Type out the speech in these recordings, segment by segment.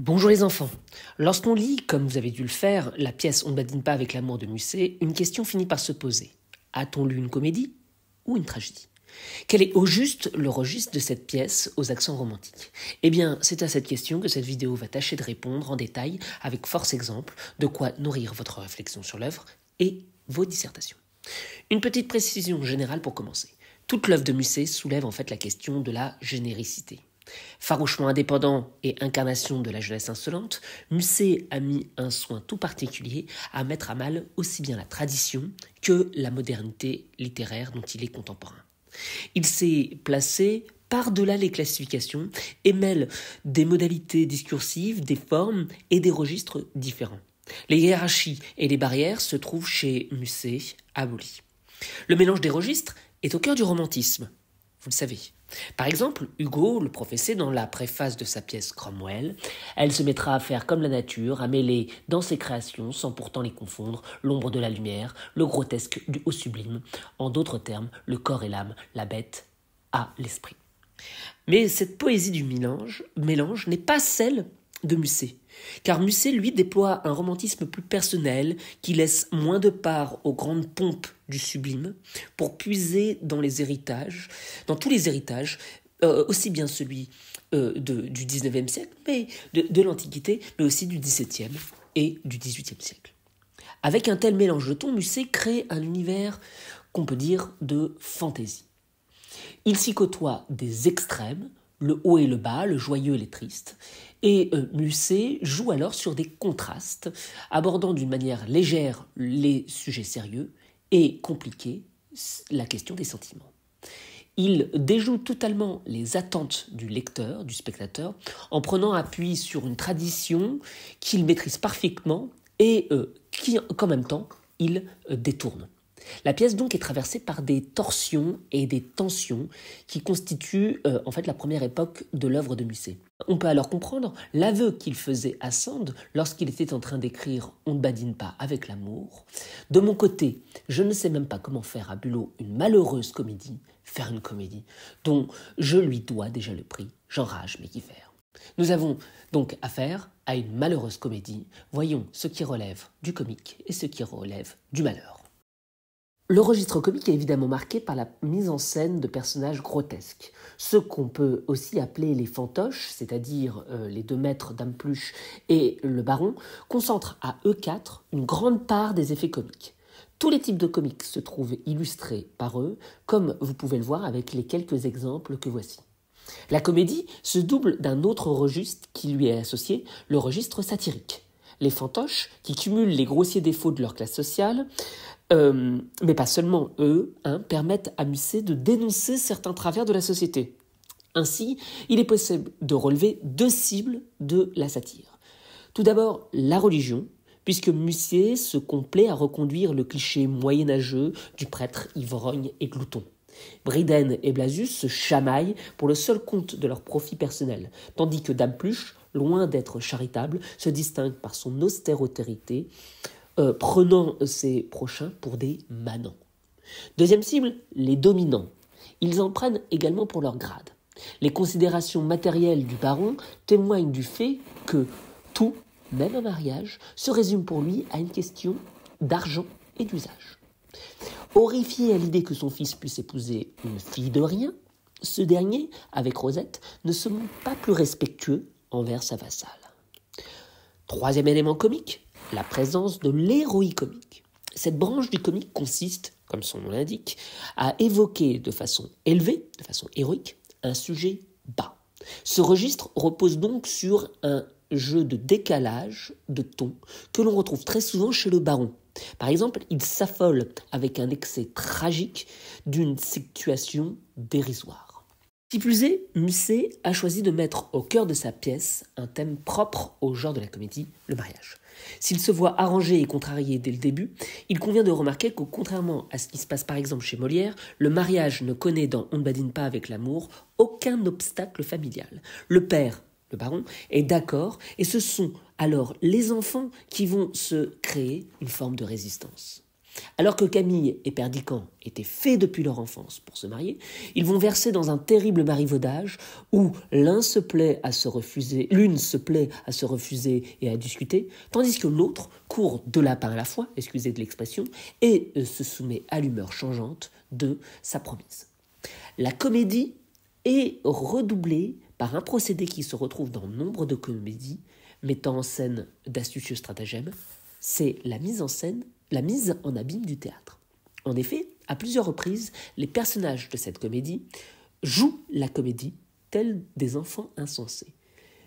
Bonjour les enfants. Lorsqu'on lit, comme vous avez dû le faire, la pièce On ne badine pas avec l'amour de Musset, une question finit par se poser. A-t-on lu une comédie ou une tragédie? Quel est au juste le registre de cette pièce aux accents romantiques? Eh bien, c'est à cette question que cette vidéo va tâcher de répondre en détail avec force exemple, de quoi nourrir votre réflexion sur l'œuvre et vos dissertations. Une petite précision générale pour commencer. Toute l'œuvre de Musset soulève en fait la question de la généricité. Farouchement indépendant et incarnation de la jeunesse insolente, Musset a mis un soin tout particulier à mettre à mal aussi bien la tradition que la modernité littéraire dont il est contemporain. Il s'est placé par-delà les classifications et mêle des modalités discursives, des formes et des registres différents. Les hiérarchies et les barrières se trouvent chez Musset abolies. Le mélange des registres est au cœur du romantisme, vous le savez. Par exemple, Hugo le professait dans la préface de sa pièce Cromwell. Elle se mettra à faire comme la nature, à mêler dans ses créations, sans pourtant les confondre, l'ombre de la lumière, le grotesque au sublime. En d'autres termes, le corps et l'âme, la bête à l'esprit. Mais cette poésie du mélange n'est pas celle de Musset. Car Musset, lui, déploie un romantisme plus personnel qui laisse moins de part aux grandes pompes du sublime pour puiser dans les héritages, dans tous les héritages, aussi bien celui du XIXe siècle, mais de l'Antiquité, mais aussi du XVIIe et du XVIIIe siècle. Avec un tel mélange de tons, Musset crée un univers qu'on peut dire de fantaisie. Il s'y côtoie des extrêmes, le haut et le bas, le joyeux et le triste, et Musset joue alors sur des contrastes, abordant d'une manière légère les sujets sérieux et compliqués la question des sentiments. Il déjoue totalement les attentes du lecteur, du spectateur, en prenant appui sur une tradition qu'il maîtrise parfaitement et qu'en même temps il détourne. La pièce donc est traversée par des torsions et des tensions qui constituent en fait la première époque de l'œuvre de Musset. On peut alors comprendre l'aveu qu'il faisait à Sand lorsqu'il était en train d'écrire « On ne badine pas avec l'amour ». De mon côté, je ne sais même pas comment faire à Bulot une malheureuse comédie, faire une comédie dont je lui dois déjà le prix, j'enrage mais qui faire. Nous avons donc affaire à une malheureuse comédie. Voyons ce qui relève du comique et ce qui relève du malheur. Le registre comique est évidemment marqué par la mise en scène de personnages grotesques, ceux qu'on peut aussi appeler les fantoches, c'est-à-dire les deux maîtres Dame Pluche et le baron, concentrent à eux quatre une grande part des effets comiques. Tous les types de comiques se trouvent illustrés par eux, comme vous pouvez le voir avec les quelques exemples que voici. La comédie se double d'un autre registre qui lui est associé, le registre satirique. Les fantoches, qui cumulent les grossiers défauts de leur classe sociale, mais pas seulement eux, permettent à Musset de dénoncer certains travers de la société. Ainsi, il est possible de relever deux cibles de la satire. Tout d'abord, la religion, puisque Musset se complaît à reconduire le cliché moyenâgeux du prêtre ivrogne et glouton. Bryden et Blasius se chamaillent pour le seul compte de leur profit personnel, tandis que Dame Pluche, loin d'être charitable, se distingue par son austérité, prenant ses prochains pour des manants. Deuxième cible, les dominants. Ils en prennent également pour leur grade. Les considérations matérielles du baron témoignent du fait que tout, même un mariage, se résume pour lui à une question d'argent et d'usage. Horrifié à l'idée que son fils puisse épouser une fille de rien, ce dernier, avec Rosette, ne se montre pas plus respectueux envers sa vassale. Troisième élément comique, la présence de l'héroïque comique. Cette branche du comique consiste, comme son nom l'indique, à évoquer de façon élevée, de façon héroïque, un sujet bas. Ce registre repose donc sur un jeu de décalage de ton que l'on retrouve très souvent chez le baron. Par exemple, il s'affole avec un excès tragique d'une situation dérisoire. Qui plus est, Musset a choisi de mettre au cœur de sa pièce un thème propre au genre de la comédie, le mariage. S'il se voit arrangé et contrarié dès le début, il convient de remarquer que, contrairement à ce qui se passe par exemple chez Molière, le mariage ne connaît dans On ne badine pas avec l'amour aucun obstacle familial. Le père, le baron, est d'accord et ce sont alors les enfants qui vont se créer une forme de résistance. Alors que Camille et Perdiccas étaient faits depuis leur enfance pour se marier, ils vont verser dans un terrible marivaudage où l'une se plaît à se refuser et à discuter, tandis que l'autre court deux lapins à la fois, excusez de l'expression, et se soumet à l'humeur changeante de sa promise. La comédie est redoublée par un procédé qui se retrouve dans nombre de comédies mettant en scène d'astucieux stratagèmes, c'est la mise en abîme du théâtre. En effet, à plusieurs reprises, les personnages de cette comédie jouent la comédie tels des enfants insensés.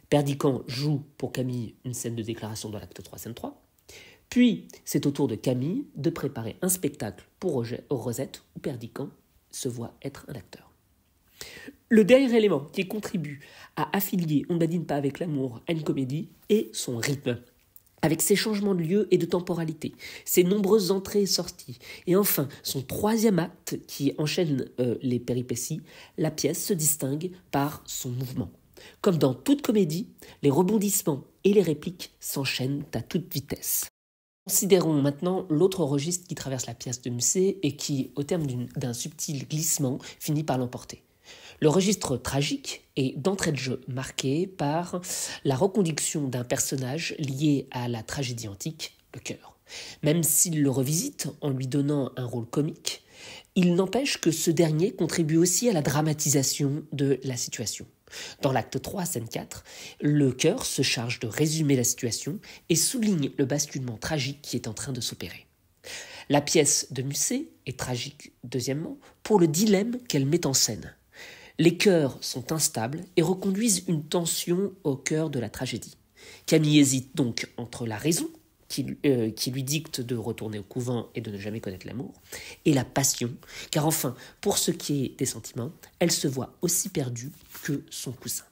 Perdiccas joue pour Camille une scène de déclaration dans l'acte 3, scène 3. Puis, c'est au tour de Camille de préparer un spectacle pour Rosette où Perdiccas se voit être un acteur. Le dernier élément qui contribue à affilier On ne badine pas avec l'amour à une comédie est son rythme, avec ses changements de lieu et de temporalité, ses nombreuses entrées et sorties, et enfin son troisième acte qui enchaîne les péripéties, la pièce se distingue par son mouvement. Comme dans toute comédie, les rebondissements et les répliques s'enchaînent à toute vitesse. Considérons maintenant l'autre registre qui traverse la pièce de Musset et qui, au terme d'un subtil glissement, finit par l'emporter. Le registre tragique est d'entrée de jeu marqué par la reconduction d'un personnage lié à la tragédie antique, le cœur. Même s'il le revisite en lui donnant un rôle comique, il n'empêche que ce dernier contribue aussi à la dramatisation de la situation. Dans l'acte 3, scène 4, le cœur se charge de résumer la situation et souligne le basculement tragique qui est en train de s'opérer. La pièce de Musset est tragique, deuxièmement, pour le dilemme qu'elle met en scène. Les cœurs sont instables et reconduisent une tension au cœur de la tragédie. Camille hésite donc entre la raison, qui lui dicte de retourner au couvent et de ne jamais connaître l'amour, et la passion, car enfin, pour ce qui est des sentiments, elle se voit aussi perdue que son cousin.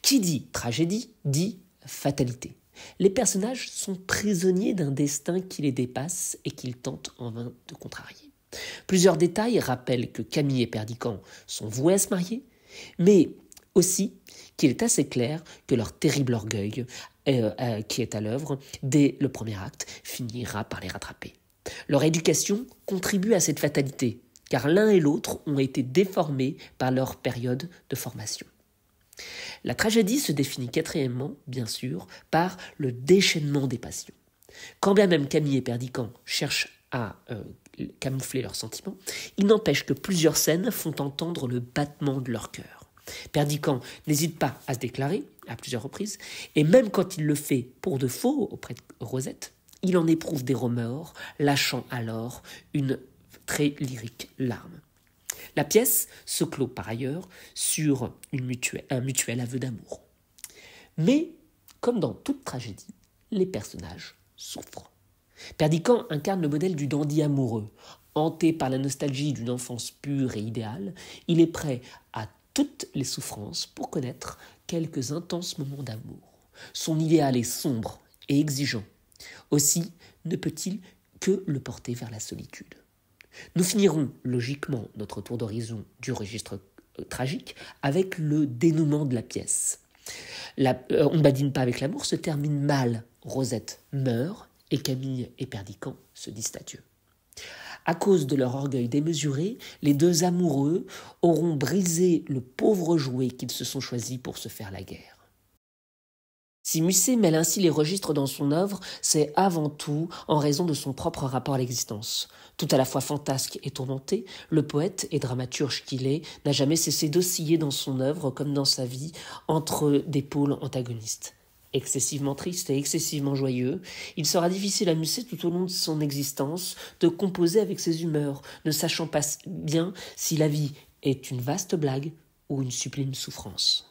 Qui dit tragédie, dit fatalité. Les personnages sont prisonniers d'un destin qui les dépasse et qu'ils tentent en vain de contrarier. Plusieurs détails rappellent que Camille et Perdiccas sont voués à se marier, mais aussi qu'il est assez clair que leur terrible orgueil, qui est à l'œuvre dès le premier acte, finira par les rattraper. Leur éducation contribue à cette fatalité, car l'un et l'autre ont été déformés par leur période de formation. La tragédie se définit quatrièmement, bien sûr, par le déchaînement des passions. Quand bien même Camille et Perdiccas cherchent à camoufler leurs sentiments, il n'empêche que plusieurs scènes font entendre le battement de leur cœur. Perdiccas n'hésite pas à se déclarer à plusieurs reprises, et même quand il le fait pour de faux auprès de Rosette, il en éprouve des remords, lâchant alors une très lyrique larme. La pièce se clôt par ailleurs sur un mutuel aveu d'amour. Mais, comme dans toute tragédie, les personnages souffrent. Perdiccas incarne le modèle du dandy amoureux. Hanté par la nostalgie d'une enfance pure et idéale, il est prêt à toutes les souffrances pour connaître quelques intenses moments d'amour. Son idéal est sombre et exigeant. Aussi ne peut-il que le porter vers la solitude. Nous finirons logiquement notre tour d'horizon du registre tragique avec le dénouement de la pièce. On ne badine pas avec l'amour se termine mal. Rosette meurt et Camille et Perdiccas se disent adieu. À cause de leur orgueil démesuré, les deux amoureux auront brisé le pauvre jouet qu'ils se sont choisis pour se faire la guerre. Si Musset mêle ainsi les registres dans son œuvre, c'est avant tout en raison de son propre rapport à l'existence. Tout à la fois fantasque et tourmenté, le poète et dramaturge qu'il est n'a jamais cessé d'osciller dans son œuvre comme dans sa vie entre des pôles antagonistes. Excessivement triste et excessivement joyeux, il sera difficile à Musset tout au long de son existence de composer avec ses humeurs, ne sachant pas bien si la vie est une vaste blague ou une sublime souffrance.